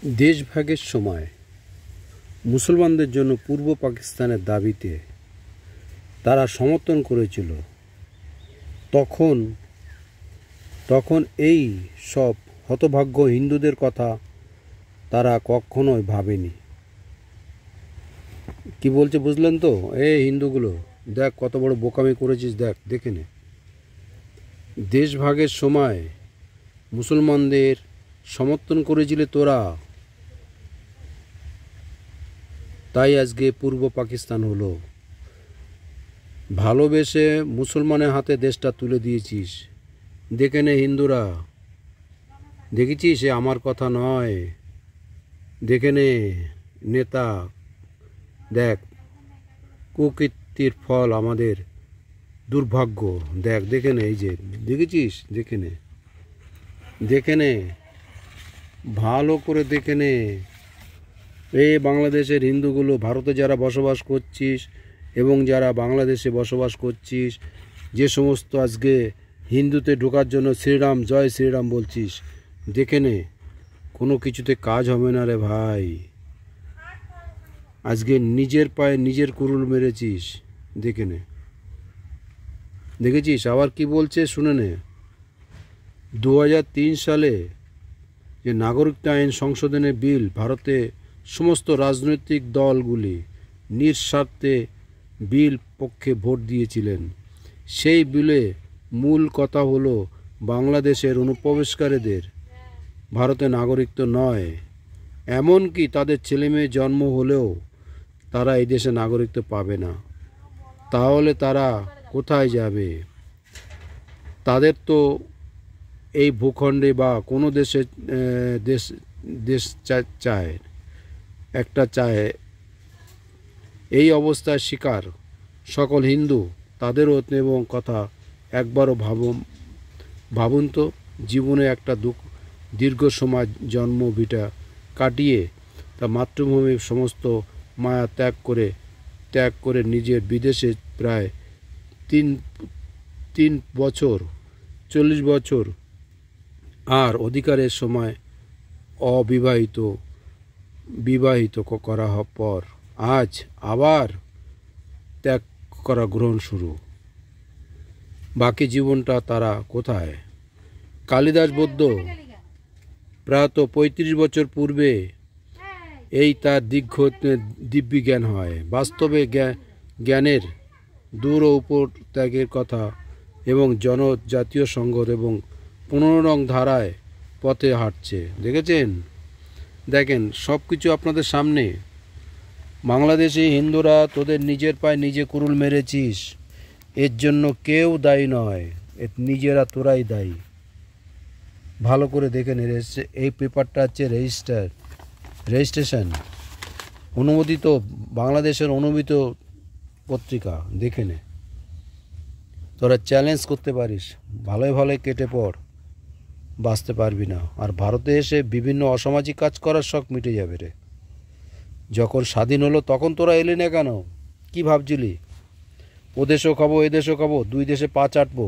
দেশভাগের সময় মুসলমানদের জন্য পূর্ব পাকিস্তানের দাবিতে তারা সমর্থন করেছিল। তখন এই সব হতভাগ্য হিন্দুদের কথা তারা কখনোই ভাবেনি। কি বলছে বুঝলেন তো? হিন্দুগুলো দেখ কত বড় বোকামি করেছিস, দেখে নে। দেশভাগের সময় মুসলমানদের সমর্থন করেছিলে তোরা, তাই আজকে পূর্ব পাকিস্তান হলো। ভালোবেসে মুসলমানের হাতে দেশটা তুলে দিয়েছিস। দেখে নে হিন্দুরা, দেখেছিস? এ আমার কথা নয়, দেখে নে নেতা, দেখ কুকীর্তির ফল আমাদের দুর্ভাগ্য। দেখে নে, এই যে দেখেছিস, দেখে নে ভালো করে দেখে নে। বাংলাদেশের হিন্দুগুলো, ভারতে যারা বসবাস করছিস এবং যারা বাংলাদেশে বসবাস করছিস, যে সমস্ত আজকে হিন্দুতে ঢোকার জন্য শ্রীরাম জয় শ্রীরাম বলছিস, দেখে নে কোনো কিছুতে কাজ হবে না রে ভাই। আজকে নিজের পায়ে নিজের কুড়ুল মেরেছিস, দেখে নে। দেখেছিস আবার কি বলছে, শুনে নে। 2003 সালে যে নাগরিকত্ব আইন সংশোধনের বিল ভারতে সমস্ত রাজনৈতিক দলগুলি নিঃস্বার্থে বিল পক্ষে ভোট দিয়েছিলেন। সেই বিলে মূল কথা হলো বাংলাদেশের অনুপ্রবেশকারীদের ভারতে নাগরিকত্ব নয়, এমনকি তাদের ছেলেমেয়ে জন্ম হলেও তারা এই দেশে নাগরিকত্ব পাবে না। তাহলে তারা কোথায় যাবে? তাদের তো এই ভূখণ্ডে বা কোনো দেশ চায়, এই অবস্থায় শিকার সকল হিন্দু, তাদেরও এবং কথা একবারও ভাবুন তো। জীবনে একটা দীর্ঘ সময় জন্ম ভিটা কাটিয়ে তা মাতৃভূমির সমস্ত মায়া ত্যাগ করে নিজের বিদেশে প্রায় 3 বছর 40 বছর আর অধিকারের সময় বিবাহিত করা পর আজ আবার ত্যাগ করা গ্রহণ শুরু। বাকি জীবনটা তারা কোথায়? কালিদাস বৌদ্ধ প্রায়ত 35 বছর পূর্বে তার দিব্যি জ্ঞান হয়। বাস্তবে জ্ঞানের দূর ও উপর ত্যাগের কথা এবং জনজাতীয় সংঘাত এবং পুনরং ধারায় পথে হাঁটছে। দেখেন সব কিছু আপনাদের সামনে। বাংলাদেশি হিন্দুরা তোদের নিজের পায়ে নিজে কুড়ুল মেরেছিস, এর জন্য কেউ দায়ী নয়, নিজেরা তোরাই দায়ী। ভালো করে দেখে নে। এই পেপারটা হচ্ছে রেজিস্ট্রেশন অনুমোদিত, বাংলাদেশের অনুমোদিত পত্রিকা। দেখে নে, তোরা চ্যালেঞ্জ করতে পারিস, ভালোই কেটে পড়, বাঁচতে পারবি না। আর ভারতে এসে বিভিন্ন অসামাজিক কাজ করার শখ মিটে যাবে রে। যখন স্বাধীন হলো তখন তোরা এলি না কেন? কি ভাবছিলি? ও দেশও খাবো এ দেশও খাবো, 2 দেশে পা চাটবো?